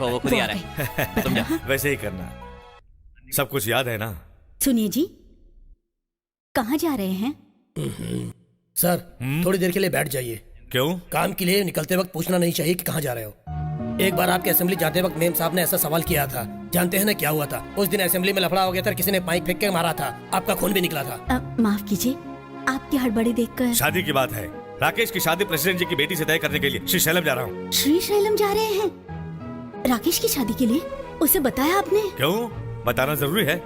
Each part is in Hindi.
वो खुद ही आ रहा है, तुम जाओ। वैसे ही करना, सब कुछ याद है ना? सुनिए जी, कहाँ जा रहे हैं? सर थोड़ी देर के लिए बैठ जाइए। क्यों? काम के लिए निकलते वक्त पूछना नहीं चाहिए कि कहाँ जा रहे हो। एक बार आपके असेंबली जाते वक्त मेम साहब ने ऐसा सवाल किया था, जानते हैं ना क्या हुआ था? उस दिन असेंबली में लफड़ा हो गया था, किसी ने पाइप फेंक के मारा था, आपका खून भी निकला था। माफ कीजिए, आपकी हड़बड़ी देखकर। शादी की बात है, राकेश की शादी प्रेसिडेंट जी की बेटी से तय करने के लिए श्री शैलम जा रहा हूँ। श्री शैलम जा रहे हैं राकेश की शादी के लिए? उसे बताया आपने? क्यों, बताना जरूरी है?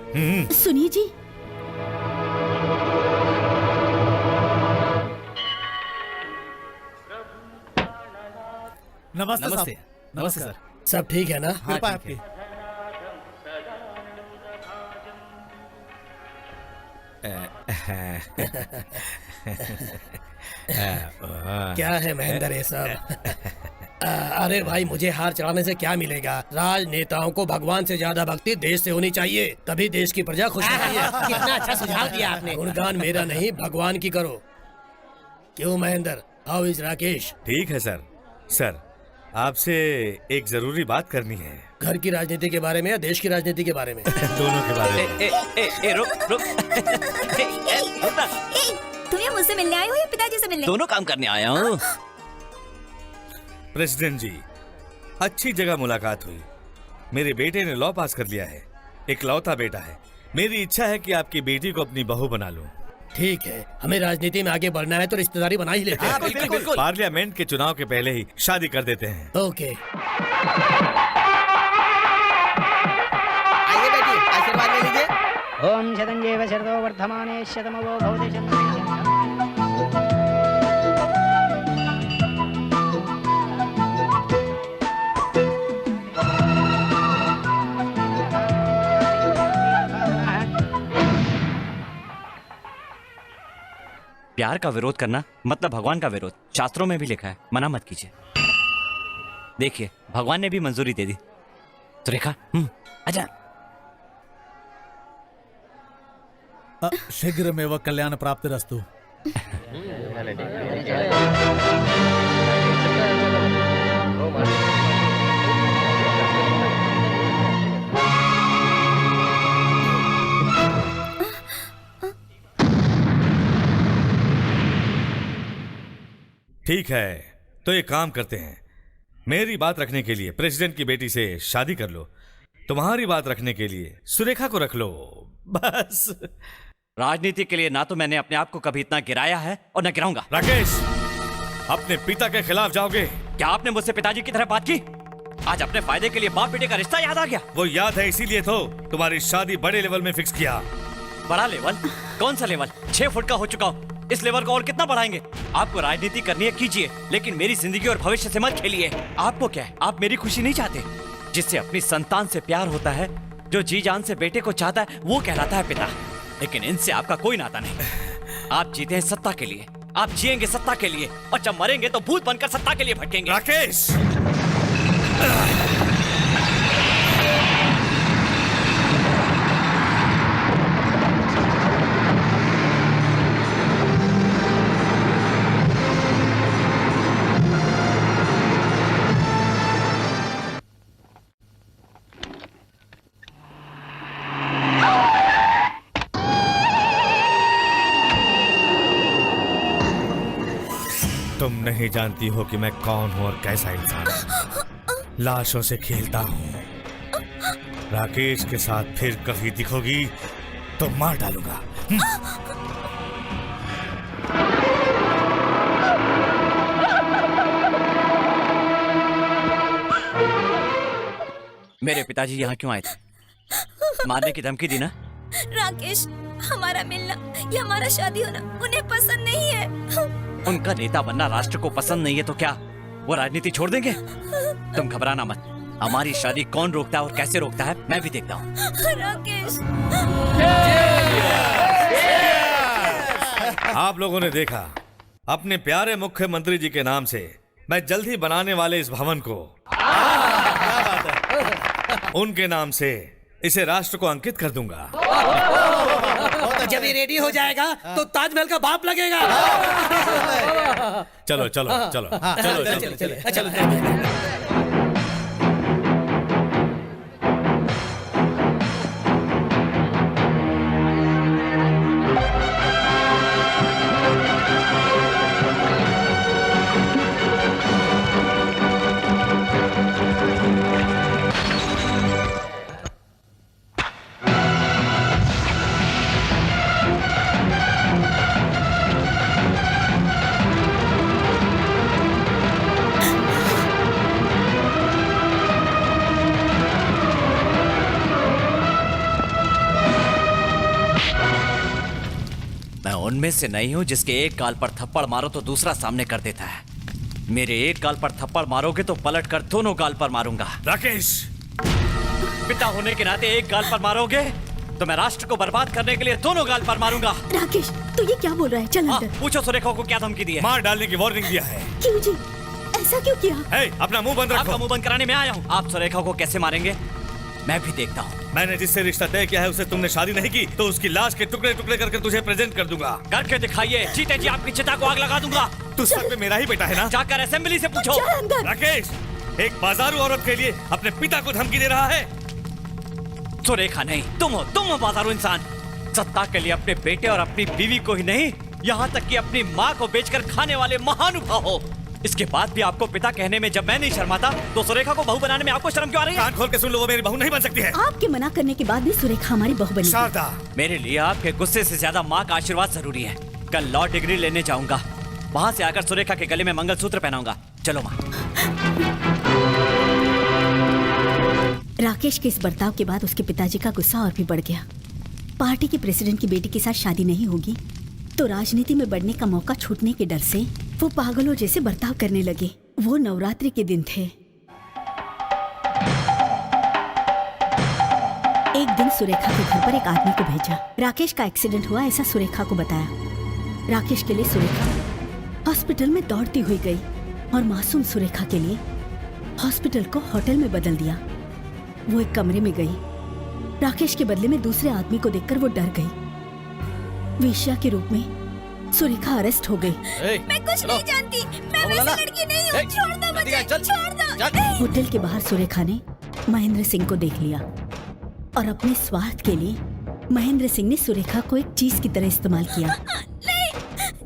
सुनिए जी, नमस्ते नमस्ते। नमस्ते सर। सब ठीक है ना? कृपा आपकी। क्या है महेंद्र ये सब? अरे भाई, मुझे हार चढ़ाने से क्या मिलेगा? राजनेताओं को भगवान से ज्यादा भक्ति देश से होनी चाहिए, तभी देश की प्रजा खुश रहती है। कितना अच्छा सुझाव दिया आपने। गुणगान मेरा नहीं, भगवान की करो। क्यों महेंद्र, हाउ इज राकेश? ठीक है सर। सर, आपसे एक जरूरी बात करनी है। घर की राजनीति के बारे में या देश की राजनीति के बारे में? दोनों के बारे में। रुक। तुम्हें मुझसे मिलने आए हो या पिताजी से मिलने? दोनों काम करने आया हूँ। प्रेसिडेंट जी, अच्छी जगह मुलाकात हुई। मेरे बेटे ने लॉ पास कर लिया है, इकलौता बेटा है। मेरी इच्छा है कि आपकी बेटी को अपनी बहू बना लूं। ठीक है, हमें राजनीति में आगे बढ़ना है तो रिश्तेदारी बना ही लेते हैं। बिल्कुल। पार्लियामेंट के चुनाव के पहले ही शादी कर देते हैं। ओके। आइए बेटी, आशीर्वाद ले लीजिए। ओम शतंजेव शरदो वर्धमाने शतमवो भवते शतम्। प्यार का विरोध करना मतलब भगवान का विरोध, शास्त्रों में भी लिखा है, मना मत कीजिए। देखिए, भगवान ने भी मंजूरी दे दी। सुरेखा, आजा। शीघ्रमेव कल्याण प्राप्तिरस्तु। ठीक है, तो एक काम करते हैं। मेरी बात रखने के लिए प्रेसिडेंट की बेटी से शादी कर लो, तुम्हारी बात रखने के लिए सुरेखा को रख लो, बस। राजनीति के लिए ना तो मैंने अपने आप को कभी इतना गिराया है और न गिराऊंगा। राकेश, अपने पिता के खिलाफ जाओगे? क्या आपने मुझसे पिताजी की तरह बात की? आज अपने फायदे के लिए बाप बेटे का रिश्ता याद आ गया? वो याद है, इसीलिए तो तुम्हारी शादी बड़े लेवल में फिक्स किया। बड़ा लेवल? कौन सा लेवल? 6 फुट का हो चुका हूँ, इस लेवल को और कितना बढ़ाएंगे? आपको राजनीति करनी है कीजिए, लेकिन मेरी जिंदगी और भविष्य से मत खेलिए। आपको क्या है, आप मेरी खुशी नहीं चाहते? जिससे अपनी संतान से प्यार होता है, जो जी जान से बेटे को चाहता है, वो कहलाता है पिता। लेकिन इनसे आपका कोई नाता नहीं। आप जीते हैं सत्ता के लिए, आप जिएंगे सत्ता के लिए, और जब मरेंगे तो भूत बनकर सत्ता के लिए भटकेंगे। राकेश, तुम नहीं जानती हो कि मैं कौन हूं और कैसा इंसान हूं। लाशों से खेलता हूं। राकेश के साथ फिर कभी दिखोगी तो मार डालूंगा। मेरे पिताजी यहाँ क्यों आए थे? मारने की धमकी दी ना? राकेश, हमारा मिलना या हमारा शादी होना उन्हें पसंद नहीं है। उनका नेता बनना राष्ट्र को पसंद नहीं है तो क्या वो राजनीति छोड़ देंगे? तुम घबराना मत, हमारी शादी कौन रोकता है और कैसे रोकता है मैं भी देखता हूँ। राकेश, आप लोगों ने देखा, अपने प्यारे मुख्यमंत्री जी के नाम से मैं जल्द ही बनाने वाले इस भवन को उनके नाम से इसे राष्ट्र को अंकित कर दूंगा। जब ये रेडी हो जाएगा तो ताजमहल का बाप लगेगा। चलो चलो चलो चलो चलो, चलो, चलो, चलो, चलो। उनमें से नहीं हूं जिसके एक गाल पर थप्पड़ मारो तो दूसरा सामने कर देता है। मेरे एक गाल पर थप्पड़ मारोगे तो पलट कर दोनों गाल पर मारूंगा। राकेश, पिता होने के नाते एक गाल पर मारोगे तो मैं राष्ट्र को बर्बाद करने के लिए दोनों गाल पर मारूंगा। राकेश, तू ये क्या बोल रहा है? चल हाँ, अंदर। पूछो सुरेखा को क्या धमकी दी है। मार डालने की वार्निंग दिया है। क्यों जी? ऐसा क्यों किया? हे, अपना मुंह बंद आपका रखो। मुंह बंद कराने में आया हूँ। आप सुरेखा को कैसे मारेंगे मैं भी देखता हूँ। मैंने जिससे रिश्ता तय किया है उसे तुमने शादी नहीं की तो उसकी लाश के टुकड़े टुकड़े करके तुझे प्रेजेंट कर दूंगा। करके दिखाइए। जीते जी आपकी चिता को आग लगा दूंगा। तू सच में मेरा ही बेटा है ना? जाकर असेंबली से पूछो। चल अंदर। राकेश, एक बाजारू औरत के लिए अपने पिता को धमकी दे रहा है। सुरेखा नहीं, तुम हो बाजारू इंसान। सत्ता के लिए अपने बेटे और अपनी बीवी को ही नहीं, यहाँ तक कि अपनी माँ को बेचकर खाने वाले महानुभाव हो। इसके बाद भी आपको पिता कहने में जब मैं नहीं शर्माता तो सुरेखा को बहू बनाने में आपको शर्म क्यों आ रही है? कान खोल के सुन लो, वो मेरी बहू नहीं बन सकती है। आपके मना करने के बाद भी सुरेखा हमारी बहू बनी। शारदा, मेरे लिए आपके गुस्से से ज्यादा माँ का आशीर्वाद जरूरी है। कल लॉ डिग्री लेने जाऊंगा, वहाँ से आकर सुरेखा के गले में मंगलसूत्र पहनाऊंगा। चलो माँ। राकेश के इस बर्ताव के बाद उसके पिताजी का गुस्सा और भी बढ़ गया। पार्टी के प्रेसिडेंट की बेटी के साथ शादी नहीं होगी तो राजनीति में बढ़ने का मौका छूटने के डर से वो पागलों जैसे बर्ताव करने लगे। वो नवरात्रि के दिन थे। एक दिन सुरेखा के घर पर एक आदमी को भेजा। राकेश का एक्सीडेंट हुआ ऐसा सुरेखा को बताया। राकेश के लिए सुरेखा हॉस्पिटल में दौड़ती हुई गई और मासूम सुरेखा के लिए हॉस्पिटल को होटल में बदल दिया। वो एक कमरे में गई। राकेश के बदले में दूसरे आदमी को देखकर वो डर गई। वेश्या के रूप में सुरेखा अरेस्ट हो गई। मैं कुछ नहीं जानती, मैं वैसी लड़की नहीं हूँ। छोड़ दो मुझे, छोड़ दो। होटल के बाहर सुरेखा ने महेंद्र सिंह को देख लिया और अपने स्वार्थ के लिए महेंद्र सिंह ने सुरेखा को एक चीज की तरह इस्तेमाल किया। नहीं,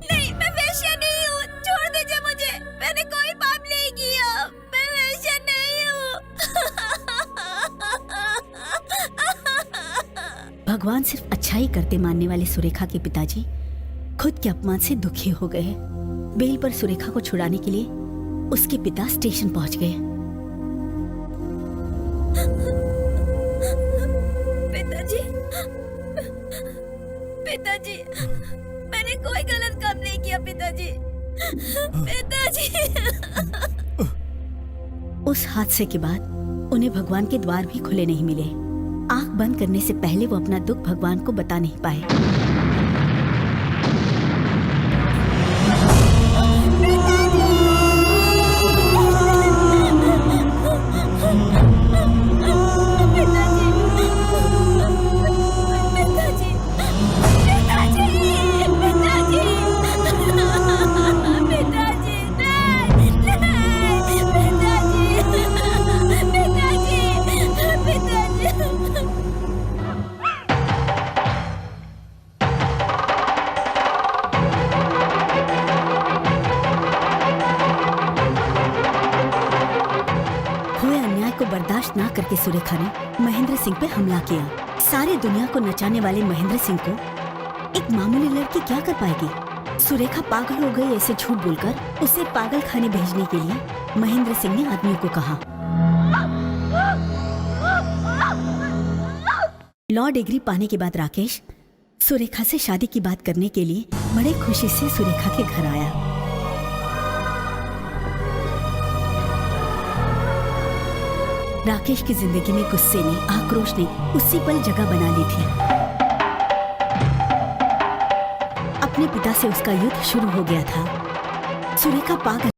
नहीं, मैं वैश्या नहीं हूँ। छोड़ दीजिए मुझे, मैंने कोई पाप नहीं किया। मैं वैश्या नहीं हूँ। भगवान सिर्फ अच्छाई करते मानने वाले सुरेखा के पिताजी खुद के अपमान से दुखी हो गए। बेल पर सुरेखा को छुड़ाने के लिए उसके पिता स्टेशन पहुंच गए। पिताजी, पिताजी, मैंने कोई गलत काम नहीं किया। पिताजी, पिताजी। उस हादसे के बाद उन्हें भगवान के द्वार भी खुले नहीं मिले। आंख बंद करने से पहले वो अपना दुख भगवान को बता नहीं पाए। बर्दाश्त ना करके सुरेखा ने महेंद्र सिंह पे हमला किया। सारी दुनिया को नचाने वाले महेंद्र सिंह को एक मामूली लड़की क्या कर पाएगी? सुरेखा पागल हो गई ऐसे झूठ बोलकर उसे पागल खाने भेजने के लिए महेंद्र सिंह ने आदमियों को कहा। लॉ डिग्री पाने के बाद राकेश सुरेखा से शादी की बात करने के लिए बड़े खुशी से सुरेखा के घर आया। राकेश की जिंदगी में गुस्से ने, आक्रोश ने उसी पल जगह बना ली थी। अपने पिता से उसका युद्ध शुरू हो गया था। सुरेखा पागल